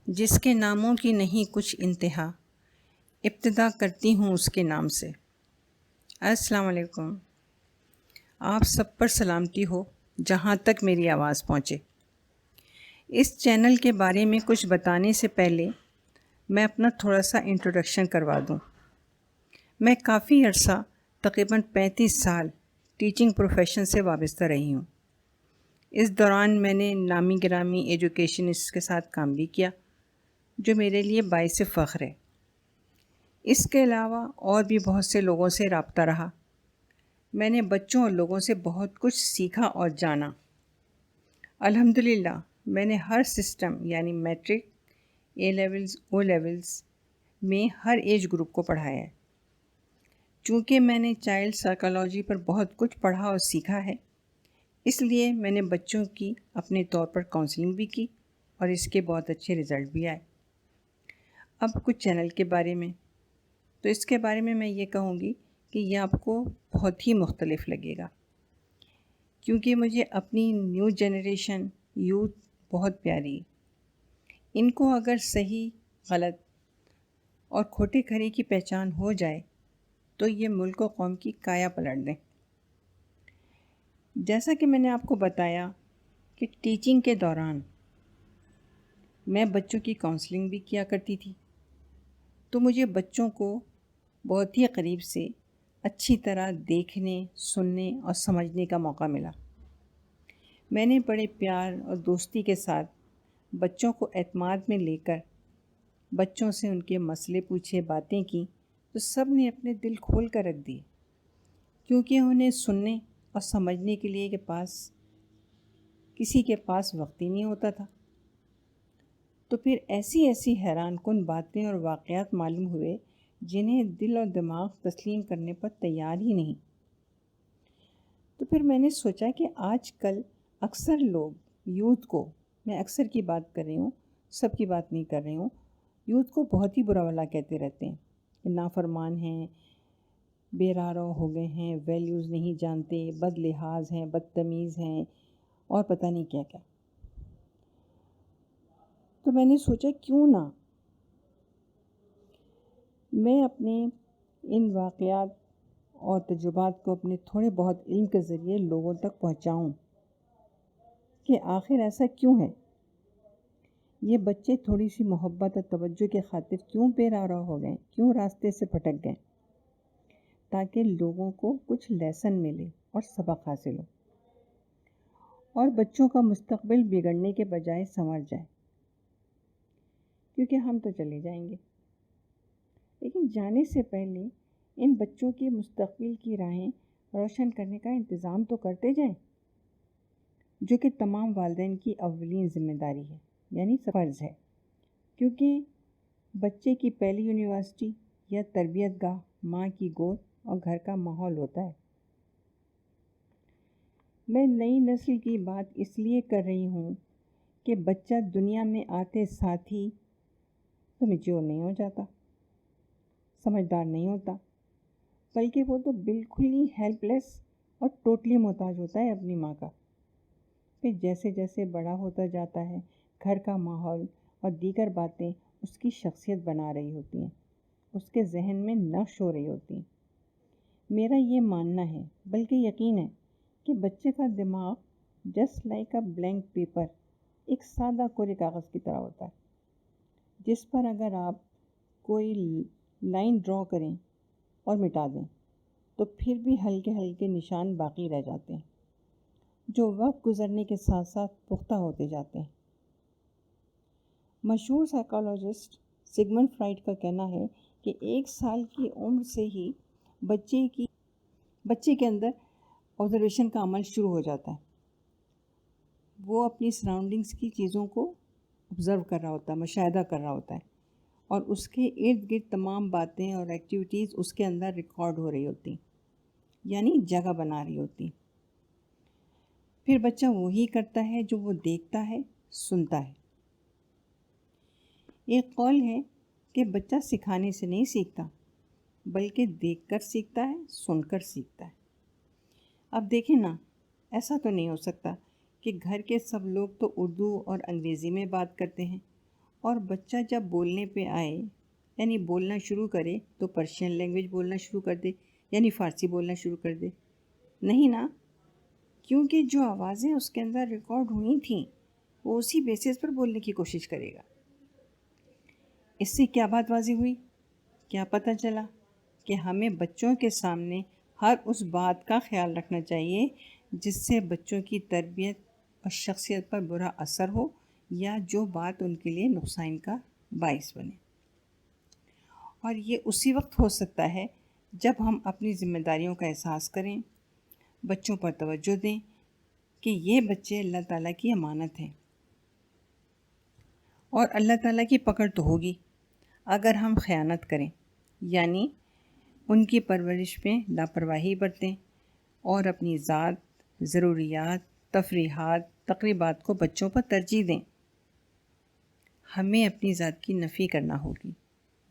جس کے ناموں کی نہیں کچھ انتہا، ابتدا کرتی ہوں اس کے نام سے۔ السلام علیکم، آپ سب پر سلامتی ہو جہاں تک میری آواز پہنچے۔ اس چینل کے بارے میں کچھ بتانے سے پہلے میں اپنا تھوڑا سا انٹروڈکشن کروا دوں۔ میں کافی عرصہ تقریباً 35 سال ٹیچنگ پروفیشن سے وابستہ رہی ہوں۔ اس دوران میں نے نامی گرامی ایجوکیشنسٹ کے ساتھ کام بھی کیا، جو میرے لیے باعث فخر ہے۔ اس کے علاوہ اور بھی بہت سے لوگوں سے رابطہ رہا۔ میں نے بچوں اور لوگوں سے بہت کچھ سیکھا اور جانا۔ الحمدللہ میں نے ہر سسٹم یعنی matric, A levels, O levels میں ہر ایج گروپ کو پڑھایا ہے۔ چونکہ میں نے چائلڈ سائیکالوجی پر بہت کچھ پڑھا اور سیکھا ہے، اس لیے میں نے بچوں کی اپنے طور پر کاؤنسلنگ بھی کی اور اس کے بہت اچھے رزلٹ بھی آئے۔ اب کچھ چینل کے بارے میں، تو اس کے بارے میں یہ کہوں گی کہ یہ آپ کو بہت ہی مختلف لگے گا، کیونکہ مجھے اپنی نیو جنریشن یوتھ بہت پیاری ہے۔ ان کو اگر صحیح، غلط اور کھوٹے کھرے کی پہچان ہو جائے تو یہ ملک و قوم کی کایا پلٹ دیں۔ جیسا کہ میں نے آپ کو بتایا کہ ٹیچنگ کے دوران میں بچوں کی کاؤنسلنگ بھی کیا کرتی تھی، تو مجھے بچوں کو بہت ہی قریب سے اچھی طرح دیکھنے، سننے اور سمجھنے کا موقع ملا۔ میں نے بڑے پیار اور دوستی کے ساتھ بچوں کو اعتماد میں لے کر بچوں سے ان کے مسئلے پوچھے، باتیں کی، تو سب نے اپنے دل کھول کر رکھ دیے، کیونکہ انہیں سننے اور سمجھنے کے لیے کسی کے پاس وقت ہی نہیں ہوتا تھا۔ تو پھر ایسی حیران کن باتیں اور واقعات معلوم ہوئے جنہیں دل اور دماغ تسلیم کرنے پر تیار ہی نہیں۔ تو پھر میں نے سوچا کہ آج کل اکثر لوگ یوتھ کو، میں اکثر کی بات کر رہی ہوں، سب کی بات نہیں کر رہی ہوں، یوتھ کو بہت ہی برا بھلا کہتے رہتے ہیں کہ نافرمان ہیں، بے راہ ہو گئے ہیں، ویلیوز نہیں جانتے، بد لحاظ ہیں، بدتمیز ہیں اور پتہ نہیں کیا کیا۔ تو میں نے سوچا کیوں نہ میں اپنے ان واقعات اور تجربات کو اپنے تھوڑے بہت علم کے ذریعے لوگوں تک پہنچاؤں کہ آخر ایسا کیوں ہے، یہ بچے تھوڑی سی محبت اور توجہ کے خاطر کیوں بے راہ ہو گئے، کیوں راستے سے بھٹک گئے، تاکہ لوگوں کو کچھ لیسن ملے اور سبق حاصل ہو اور بچوں کا مستقبل بگڑنے کے بجائے سنور جائے۔ کیونکہ ہم تو چلے جائیں گے، لیکن جانے سے پہلے ان بچوں کے مستقبل کی راہیں روشن کرنے کا انتظام تو کرتے جائیں، جو کہ تمام والدین کی اولین ذمہ داری ہے، یعنی فرض ہے، کیونکہ بچے کی پہلی یونیورسٹی یا تربیت گاہ ماں کی گود اور گھر کا ماحول ہوتا ہے۔ میں نئی نسل کی بات اس لیے کر رہی ہوں کہ بچہ دنیا میں آتے ساتھ ہی تو میچور نہیں ہو جاتا، سمجھدار نہیں ہوتا، بلکہ وہ تو بالکل ہی ہیلپ لیس اور ٹوٹلی محتاج ہوتا ہے اپنی ماں کا۔ پھر جیسے جیسے بڑا ہوتا جاتا ہے، گھر کا ماحول اور دیگر باتیں اس کی شخصیت بنا رہی ہوتی ہیں، اس کے ذہن میں نقش ہو رہی ہوتی ہیں۔ میرا یہ ماننا ہے، بلکہ یقین ہے، کہ بچے کا دماغ just like a blank paper, ایک سادہ کورے کاغذ کی طرح ہوتا ہے، جس پر اگر آپ کوئی لائن ڈرا کریں اور مٹا دیں تو پھر بھی ہلکے ہلکے نشان باقی رہ جاتے ہیں، جو وقت گزرنے کے ساتھ ساتھ پختہ ہوتے جاتے ہیں۔ مشہور سائیکالوجسٹ سگمنڈ فرائڈ کا کہنا ہے کہ 1 سال کی عمر سے ہی بچے کے اندر آبزرویشن کا عمل شروع ہو جاتا ہے۔ وہ اپنی سراؤنڈنگز کی چیزوں کو آبزرو کر رہا ہوتا ہے، مشاہدہ کر رہا ہوتا ہے، اور اس کے ارد گرد تمام باتیں اور ایکٹیویٹیز اس کے اندر ریکارڈ ہو رہی ہوتی، یعنی جگہ بنا رہی ہوتی۔ پھر بچہ وہی کرتا ہے جو وہ دیکھتا ہے، سنتا ہے۔ ایک قول ہے کہ بچہ سکھانے سے نہیں سیکھتا، بلکہ دیکھ کر سیکھتا ہے، سن کر سیکھتا ہے۔ اب دیکھیں نا، ایسا تو نہیں ہو سکتا کہ گھر کے سب لوگ تو اردو اور انگریزی میں بات کرتے ہیں اور بچہ جب بولنے پہ آئے یعنی بولنا شروع کرے تو پرشین لینگویج بولنا شروع کر دے یعنی فارسی بولنا شروع کر دے؟ نہیں نا، کیونکہ جو آوازیں اس کے اندر ریکارڈ ہوئی تھیں وہ اسی بیسس پر بولنے کی کوشش کرے گا۔ اس سے کیا بات واضح ہوئی؟ کیا پتہ چلا کہ ہمیں بچوں کے سامنے ہر اس بات کا خیال رکھنا چاہیے جس سے بچوں کی تربیت اور شخصیت پر برا اثر ہو یا جو بات ان کے لیے نقصان کا باعث بنے۔ اور یہ اسی وقت ہو سکتا ہے جب ہم اپنی ذمہ داریوں کا احساس کریں، بچوں پر توجہ دیں کہ یہ بچے اللہ تعالیٰ کی امانت ہیں، اور اللہ تعالیٰ کی پکڑ تو ہوگی اگر ہم خیانت کریں، یعنی ان کی پرورش میں لاپرواہی برتیں اور اپنی ذات، ضروریات، تفریحات، تقریبات کو بچوں پر ترجیح دیں۔ ہمیں اپنی ذات کی نفی کرنا ہوگی،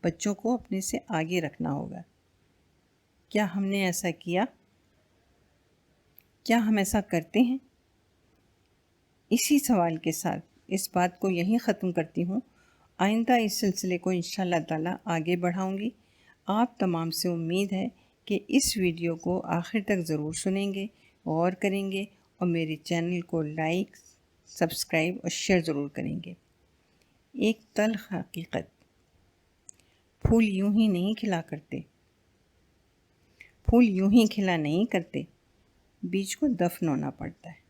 بچوں کو اپنے سے آگے رکھنا ہوگا۔ کیا ہم نے ایسا کیا؟ کیا ہم ایسا کرتے ہیں؟ اسی سوال کے ساتھ اس بات کو یہیں ختم کرتی ہوں۔ آئندہ اس سلسلے کو انشاءاللہ تعالیٰ آگے بڑھاؤں گی۔ آپ تمام سے امید ہے کہ اس ویڈیو کو آخر تک ضرور سنیں گے، غور کریں گے اور میرے چینل کو لائک، سبسکرائب اور شیئر ضرور کریں گے۔ ایک تلخ حقیقت، پھول یوں ہی نہیں کھلا کرتے، پھول یوں ہی کھلا نہیں کرتے، بیج کو دفن ہونا پڑتا ہے۔